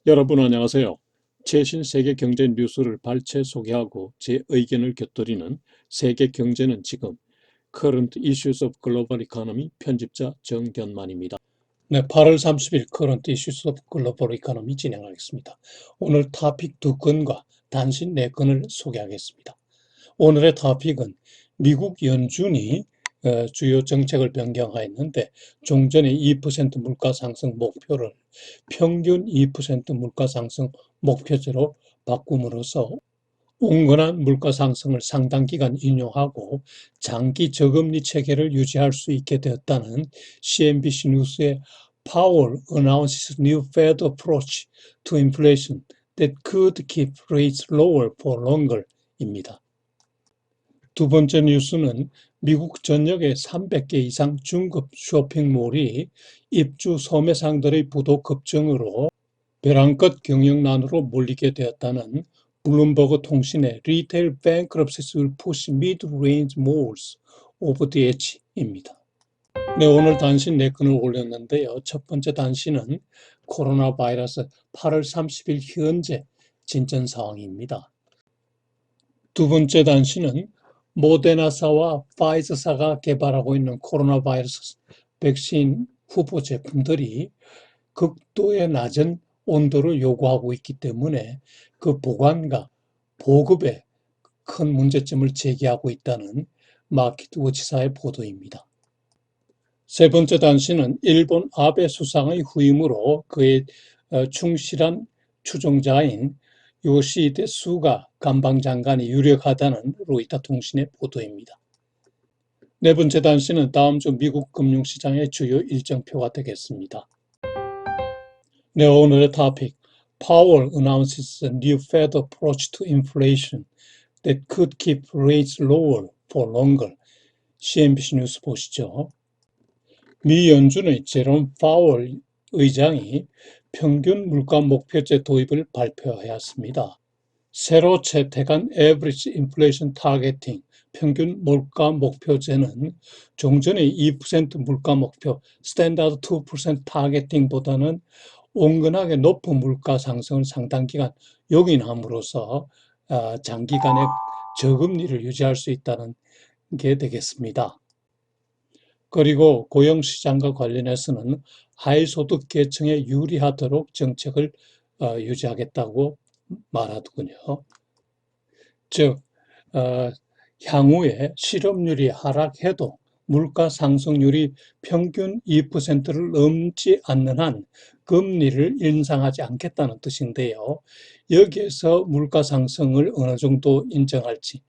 여러분 안녕하세요. 최신 세계 경제 뉴스를 발췌 소개하고 제 의견을 곁들이는 세계 경제는 지금 Current Issues of Global Economy 편집자 정견만입니다. 네, 8월 30일 Current Issues of Global Economy 진행하겠습니다. 오늘 토픽 2건과 단신 4건을 소개하겠습니다. 오늘의 토픽은 미국 연준이 주요 정책을 변경하였는데 종전의 2% 물가 상승 목표를 평균 2% 물가 상승 목표제로 바꿈으로써 온건한 물가 상승을 상당 기간 인용하고 장기 저금리 체계를 유지할 수 있게 되었다는 CNBC 뉴스의 Powell announces new Fed approach to inflation that could keep rates lower for longer입니다. 두 번째 뉴스는 미국 전역의 300개 이상 중급 쇼핑몰이 입주 소매상들의 부도 급증으로 벼랑끝 경영난으로 몰리게 되었다는 블룸버그 통신의 Retail Bankruptcies will push mid-range malls over the edge입니다. 네, 오늘 단신 4건을 올렸는데요. 첫 번째 단신은 코로나 바이러스 8월 30일 현재 진전 상황입니다. 두 번째 단신은 모데나사와 파이저사가 개발하고 있는 코로나 바이러스 백신 후보 제품들이 극도의 낮은 온도를 요구하고 있기 때문에 그 보관과 보급에 큰 문제점을 제기하고 있다는 마켓워치사의 보도입니다. 세 번째 단신은 일본 아베 수상의 후임으로 그의 충실한 추종자인 요시히데 수가 관방장관이 유력하다는 로이터 통신의 보도입니다. 네 번째 단신은 다음 주 미국 금융시장의 주요 일정표가 되겠습니다. 네, 오늘의 토픽. Powell announces a new Fed approach to inflation that could keep rates lower for longer. CNBC 뉴스 보시죠. 미 연준의 제롬 파월 의장이 평균 물가 목표제 도입을 발표하였습니다. 새로 채택한 Average Inflation Targeting 평균 물가 목표제는 종전의 2% 물가 목표 스탠다드 2% 타겟팅보다는 온건하게 높은 물가 상승을 상당 기간 용인함으로써 장기간의 저금리를 유지할 수 있다는 게 되겠습니다. 그리고 고용시장과 관련해서는 하위소득 계층에 유리하도록 정책을 유지하겠다고 말하더군요. 즉 향후에 실업률이 하락해도 물가 상승률이 평균 2%를 넘지 않는 한 금리를 인상하지 않겠다는 뜻인데요. 여기에서 물가 상승을 어느 정도 인정할지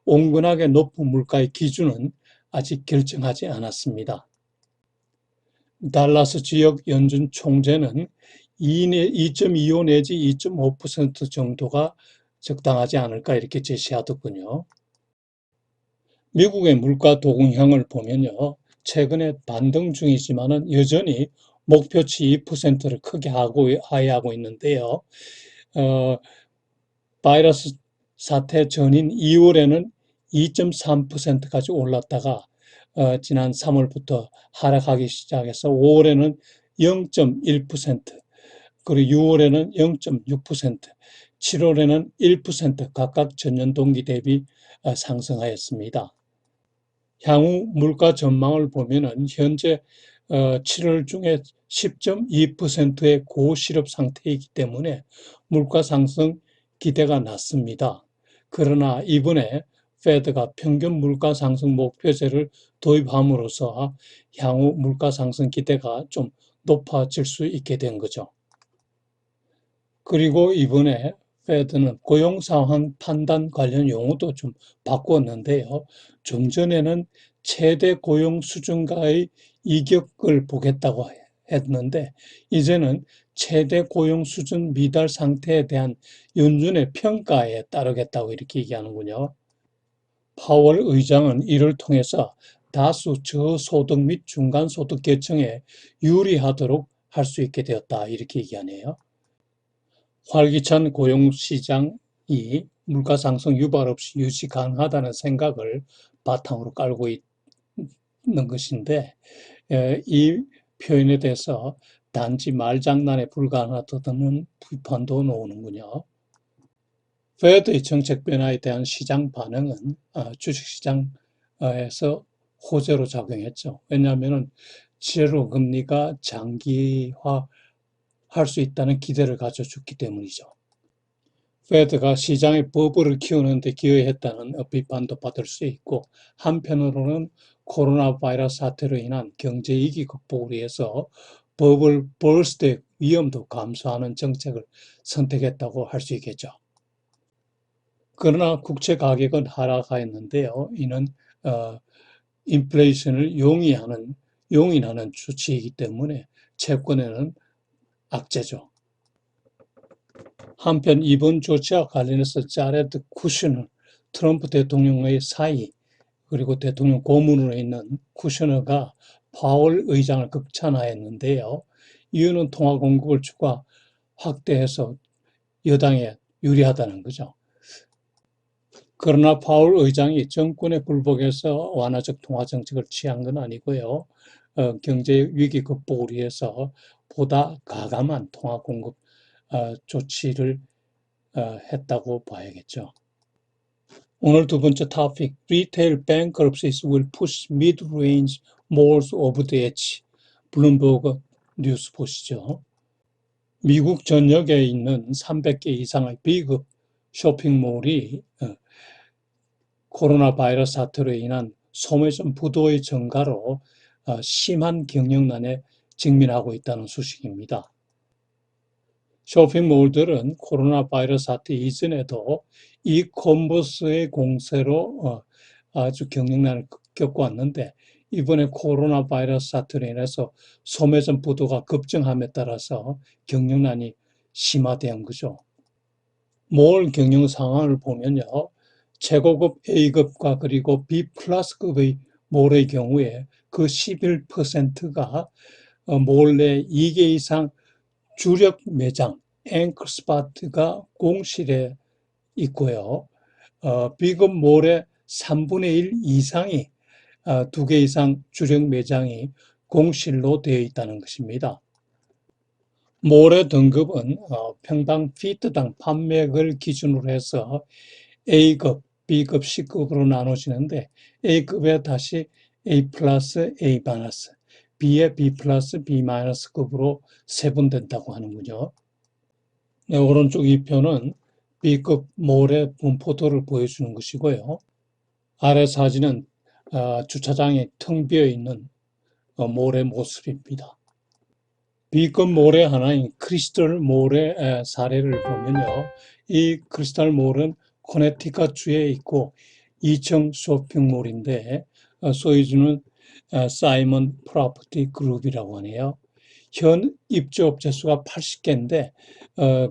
온건하게 높은 물가의 기준은 아직 결정하지 않았습니다. 달라스 지역 연준 총재는 2.25 내지 2.5% 정도가 적당하지 않을까 이렇게 제시하더군요. 미국의 물가 동향을 보면요. 최근에 반등 중이지만은 여전히 목표치 2%를 크게 하회하고 있는데요. 바이러스 사태 전인 2월에는 2.3%까지 올랐다가 지난 3월부터 하락하기 시작해서 5월에는 0.1%, 그리고 6월에는 0.6%, 7월에는 1% 각각 전년 동기 대비 상승하였습니다. 향후 물가 전망을 보면은 현재 7월 중에 10.2%의 고실업 상태이기 때문에 물가 상승 기대가 낮습니다. 그러나 이번에 페드가 평균 물가 상승 목표제를 도입함으로써 향후 물가 상승 기대가 좀 높아질 수 있게 된 거죠. 그리고 이번에 페드는 고용 상황 판단 관련 용어도 좀 바꾸었는데요. 좀 전에는 최대 고용 수준과의 이격을 보겠다고 했는데 이제는 최대 고용 수준 미달 상태에 대한 연준의 평가에 따르겠다고 이렇게 얘기하는군요. 파월 의장은 이를 통해서 다수 저소득 및 중간소득 계층에 유리하도록 할 수 있게 되었다 이렇게 얘기하네요. 활기찬 고용시장이 물가 상승 유발 없이 유지 가능하다는 생각을 바탕으로 깔고 있는 것인데 이 표현에 대해서 단지 말장난에 불과하다는 비판도 나오는군요. 페드의 정책 변화에 대한 시장 반응은 주식시장에서 호재로 작용했죠. 왜냐하면 제로 금리가 장기화할 수 있다는 기대를 가져줬기 때문이죠. 페드가 시장의 버블을 키우는 데 기여했다는 비판도 받을 수 있고, 한편으로는 코로나 바이러스 사태로 인한 경제 위기 극복을 위해서 버블 버스트의 위험도 감수하는 정책을 선택했다고 할 수 있겠죠. 그러나 국채 가격은 하락하였는데요. 이는 인플레이션을 용인하는 조치이기 때문에 채권에는 악재죠. 한편 이번 조치와 관련해서 자레드 쿠셔너, 트럼프 대통령의 사이, 그리고 대통령 고문으로 있는 쿠셔너가 파월 의장을 극찬하였는데요. 이유는 통화 공급을 추가 확대해서 여당에 유리하다는 거죠. 그러나 파월 의장이 정권에 굴복해서 완화적 통화 정책을 취한 건 아니고요. 경제 위기 극복을 위해서 보다 가감한 통화 공급 조치를 했다고 봐야겠죠. 오늘 두 번째 토픽, Retail bankruptcies will push mid-range malls over the edge. 블룸버그 뉴스 보시죠. 미국 전역에 있는 300개 이상의 비급 쇼핑몰이 코로나 바이러스 사태로 인한 소매점 부도의 증가로 심한 경영난에 직면하고 있다는 소식입니다. 쇼핑몰들은 코로나 바이러스 사태 이전에도 이커머스의 공세로 아주 경영난을 겪어왔는데, 이번에 코로나 바이러스 사태로 인해서 소매점 부도가 급증함에 따라서 경영난이 심화된 거죠. 몰 경영 상황을 보면요. 최고급 A급과 그리고 B 플러스급의 몰의 경우에 그 11%가 몰 내 2개 이상 주력 매장, 앵커 스파트가 공실에 있고요. B급 몰의 3분의 1 이상이 2개 이상 주력 매장이 공실로 되어 있다는 것입니다. 몰의 등급은 평당 피트당 판매額기준으로 해서 A급, B급, C급으로 나눠지는데, A급에 다시 A 플러스, A 마이너스, B에 B 플러스, B 마이너스급으로 세분된다고 하는군요. 네, 오른쪽 이 표는 B급 몰의 분포도를 보여주는 것이고요. 아래 사진은 주차장이 텅 비어 있는 몰의 모습입니다. B급 몰의 하나인 크리스털 몰의 사례를 보면요. 이 크리스털 몰은 코네티컷주에 있고 2층 쇼핑몰인데 소유주는 사이먼 프로퍼티 그룹이라고 하네요. 현 입주업체 수가 80개인데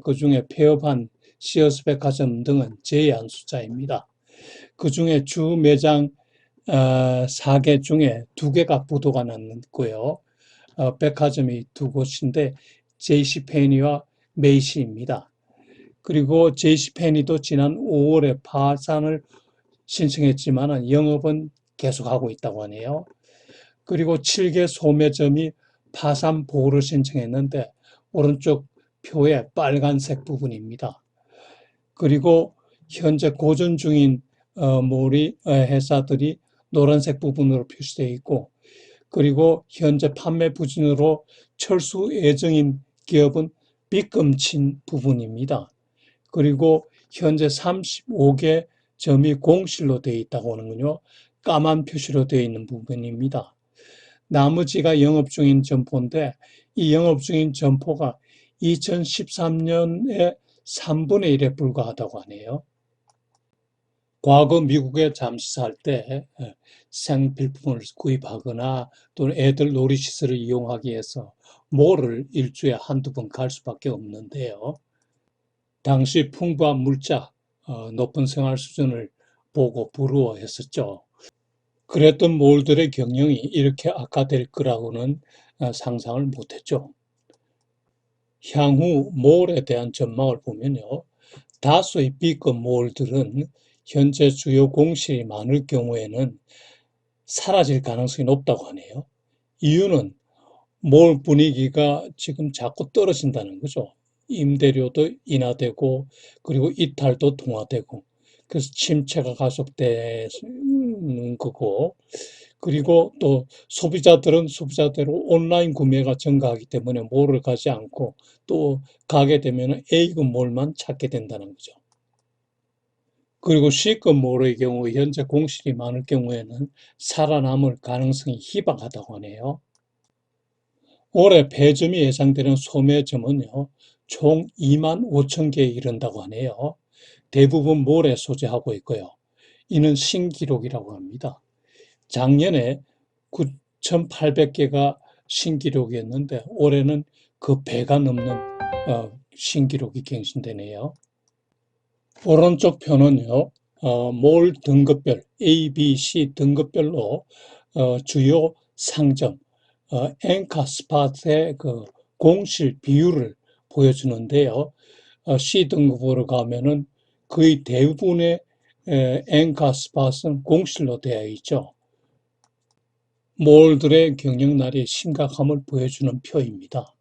그중에 폐업한 시어스 백화점 등은 제외한 숫자입니다. 그중에 주 매장 4개 중에 2개가 부도가 났고요. 백화점이 2곳인데 JC페니와 메이시입니다. 그리고 JC페니도 지난 5월에 파산을 신청했지만 영업은 계속하고 있다고 하네요. 그리고 7개 소매점이 파산 보호를 신청했는데 오른쪽 표의 빨간색 부분입니다. 그리고 현재 고전 중인 회사들이 노란색 부분으로 표시되어 있고, 그리고 현재 판매 부진으로 철수 예정인 기업은 빗금친 부분입니다. 그리고 현재 35개 점이 공실로 되어 있다고 하는군요. 까만 표시로 되어 있는 부분입니다. 나머지가 영업 중인 점포인데, 이 영업 중인 점포가 2013년에 3분의 1에 불과하다고 하네요. 과거 미국에 잠시 살 때 생필품을 구입하거나 또는 애들 놀이시설을 이용하기 위해서 몰을 일주일에 한두 번 갈 수밖에 없는데요. 당시 풍부한 물자, 높은 생활 수준을 보고 부러워했었죠. 그랬던 몰들의 경영이 이렇게 악화될 거라고는 상상을 못했죠. 향후 몰에 대한 전망을 보면요. 다수의 B급 몰들은 현재 주요 공실이 많을 경우에는 사라질 가능성이 높다고 하네요. 이유는 몰 분위기가 지금 자꾸 떨어진다는 거죠. 임대료도 인하되고, 그리고 이탈도 동화되고, 그래서 침체가 가속되는 거고, 그리고 또 소비자들은 소비자대로 온라인 구매가 증가하기 때문에 몰을 가지 않고 또 가게 되면 A급 몰만 찾게 된다는 거죠. 그리고 C급 몰의 경우 현재 공실이 많을 경우에는 살아남을 가능성이 희박하다고 하네요. 올해 폐점이 예상되는 소매점은요, 총 2만 5천 개에 이른다고 하네요. 대부분 몰에 소재하고 있고요. 이는 신기록이라고 합니다. 작년에 9,800개가 신기록이었는데 올해는 그 배가 넘는 신기록이 갱신되네요. 오른쪽 표는요, 몰 등급별 A, B, C 등급별로 주요 상점, 앵커 스팟의 그 공실 비율을 보여주는데요. C 등급으로 가면은 거의 대부분의 앵커 스팟은 공실로 되어 있죠. 몰들의 경영난이 심각함을 보여주는 표입니다.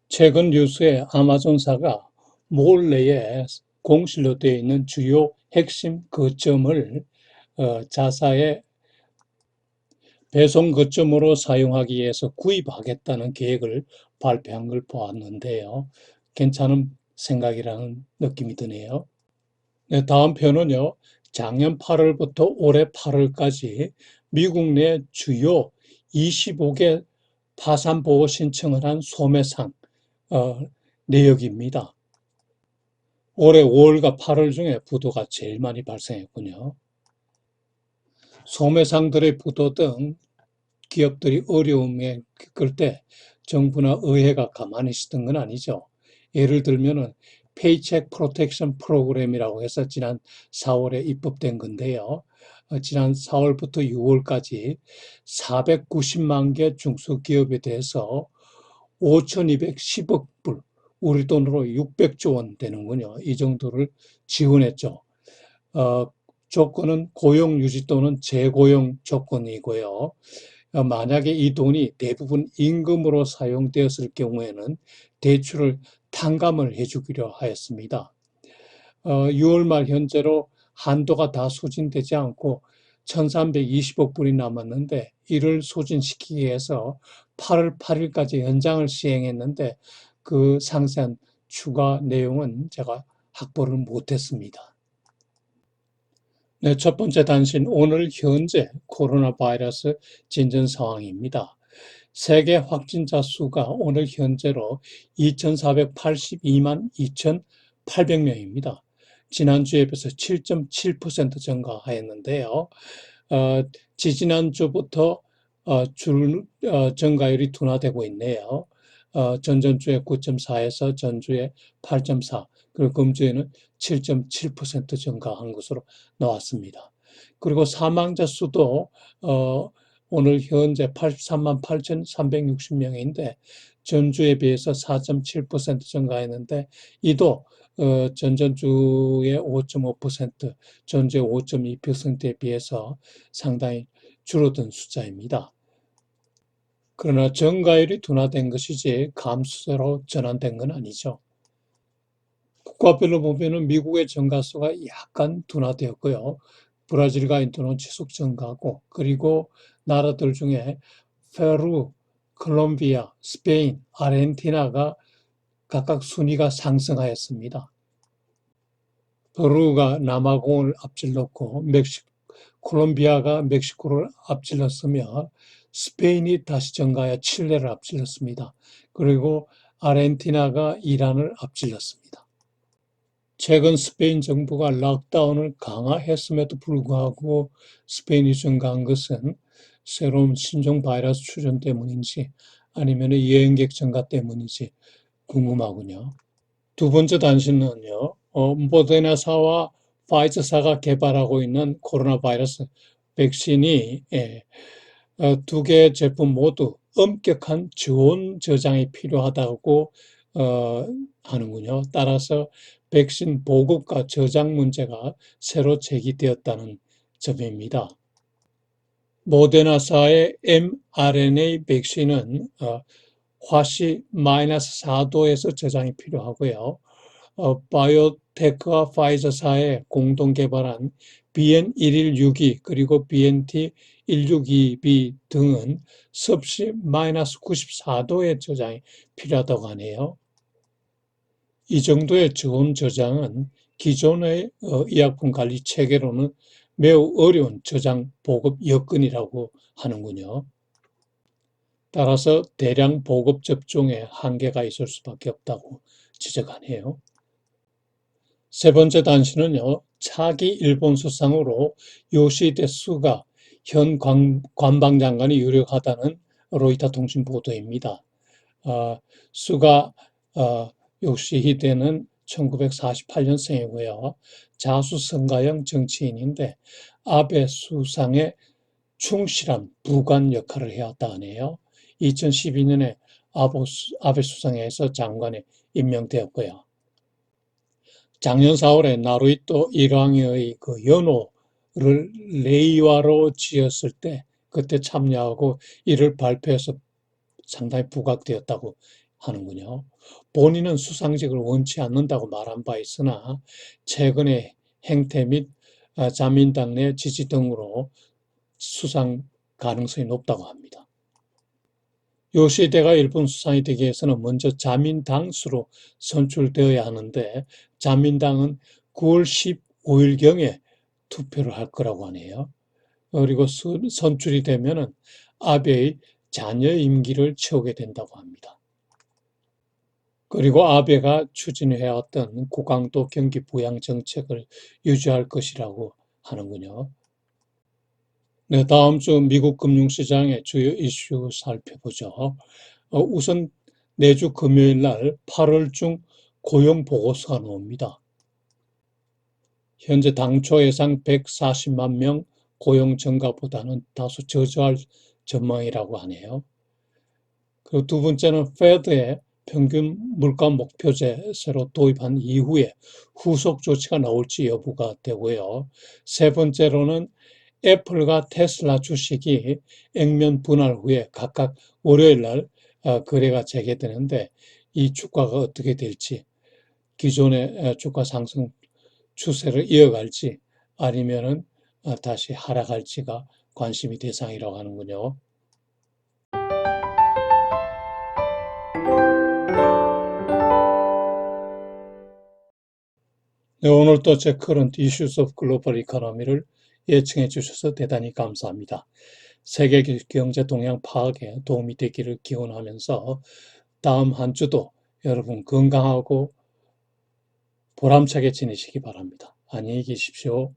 최근 뉴스에 아마존사가 몰 내에 공실로 되어 있는 주요 핵심 거점을 자사의 배송 거점으로 사용하기 위해서 구입하겠다는 계획을 발표한 걸 보았는데요. 괜찮은 생각이라는 느낌이 드네요. 네, 다음 표는요. 작년 8월부터 올해 8월까지 미국 내 주요 25개 파산 보호 신청을 한 소매상 내역입니다. 올해 5월과 8월 중에 부도가 제일 많이 발생했군요. 소매상들의 부도 등 기업들이 어려움에 겪을 때 정부나 의회가 가만히 있었던 건 아니죠. 예를 들면은 페이첵 프로텍션 프로그램이라고 해서 지난 4월에 입법된 건데요. 지난 4월부터 6월까지 490만 개 중소기업에 대해서 5,210억 불, 우리 돈으로 600조 원 되는군요. 이 정도를 지원했죠. 조건은 고용 유지 또는 재고용 조건이고요. 만약에 이 돈이 대부분 임금으로 사용되었을 경우에는 대출을 탕감을 해주기로 하였습니다. 6월 말 현재로 한도가 다 소진되지 않고 1,320억 불이 남았는데 이를 소진시키기 위해서 8월 8일까지 연장을 시행했는데 그 상세한 추가 내용은 제가 확보를 못했습니다. 네, 첫 번째 단신, 오늘 현재 코로나 바이러스 진전 상황입니다. 세계 확진자 수가 오늘 현재로 2,482만 2,800명입니다. 지난주에 비해서 7.7% 증가하였는데요. 지지난주부터 증가율이 둔화되고 있네요. 전전주에 9.4에서 전주에 8.4, 그리고 금주에는 7.7% 증가한 것으로 나왔습니다. 그리고 사망자 수도 오늘 현재 83만 8,360명인데 전주에 비해서 4.7% 증가했는데 이도 전전주의 5.5%, 전주의 5.2%에 비해서 상당히 줄어든 숫자입니다. 그러나 증가율이 둔화된 것이지 감소세로 전환된 건 아니죠. 국가별로 보면은 미국의 증가수가 약간 둔화되었고요. 브라질과 인도는 지속 증가하고, 그리고 나라들 중에 페루, 콜롬비아, 스페인, 아르헨티나가 각각 순위가 상승하였습니다. 페루가 남아공을 앞질렀고, 콜롬비아가 멕시코를 앞질렀으며 스페인이 다시 증가하여 칠레를 앞질렀습니다. 그리고 아르헨티나가 이란을 앞질렀습니다. 최근 스페인 정부가 락다운을 강화했음에도 불구하고 스페인이 증가한 것은 새로운 신종 바이러스 출현 때문인지 아니면 여행객 증가 때문인지 궁금하군요. 두 번째 단신은요, 모데나사와 파이저사가 개발하고 있는 코로나 바이러스 백신이 두 개의 제품 모두 엄격한 저온 저장이 필요하다고 하는군요. 따라서 백신 보급과 저장 문제가 새로 제기되었다는 점입니다. 모데나사의 mRNA 백신은 화씨 -4도에서 저장이 필요하고요. 바이오테크와 파이저사의 공동 개발한 BN1162 그리고 BNT162b 등은 섭씨 -94도의 저장이 필요하다고 하네요. 이 정도의 저온 저장은 기존의 의약품 관리 체계로는 매우 어려운 저장 보급 여건이라고 하는군요. 따라서 대량 보급 접종에 한계가 있을 수밖에 없다고 지적하네요. 세 번째 단신은요, 차기 일본 수상으로 요시히데 수가 현 관방장관이 유력하다는 로이터 통신 보도입니다. 수가 요시히데는 1948년생이고요. 자수성가형 정치인인데 아베 수상의 충실한 부관 역할을 해왔다 하네요. 2012년에 아베 수상에서 장관에 임명되었고요. 작년 4월에 나루히토 일왕의 그 연호를 레이와로 지었을 때 그때 참여하고 이를 발표해서 상당히 부각되었다고 하는군요. 본인은 수상직을 원치 않는다고 말한 바 있으나 최근의 행태 및 자민당 내 지지 등으로 수상 가능성이 높다고 합니다. 요시히데가 일본 수상이 되기 위해서는 먼저 자민당수로 선출되어야 하는데 자민당은 9월 15일경에 투표를 할 거라고 하네요. 그리고 선출이 되면은 아베의 자녀 임기를 채우게 된다고 합니다. 그리고 아베가 추진해왔던 고강도 경기 부양 정책을 유지할 것이라고 하는군요. 네, 다음 주 미국 금융시장의 주요 이슈 살펴보죠. 우선 내주 금요일 날 8월 중 고용 보고서가 나옵니다. 현재 당초 예상 140만 명 고용 증가보다는 다소 저조할 전망이라고 하네요. 그리고 두 번째는 페드의 평균 물가 목표제 새로 도입한 이후에 후속 조치가 나올지 여부가 되고요. 세 번째로는 애플과 테슬라 주식이 액면 분할 후에 각각 월요일 날 거래가 재개되는데 이 주가가 어떻게 될지, 기존의 주가 상승 추세를 이어갈지 아니면은 다시 하락할지가 관심이 대상이라고 하는군요. 네, 오늘도 제 커런트 이슈스 오브 글로벌 이코노미를 예청해 주셔서 대단히 감사합니다. 세계 경제 동향 파악에 도움이 되기를 기원하면서 다음 한 주도 여러분 건강하고 보람차게 지내시기 바랍니다. 안녕히 계십시오.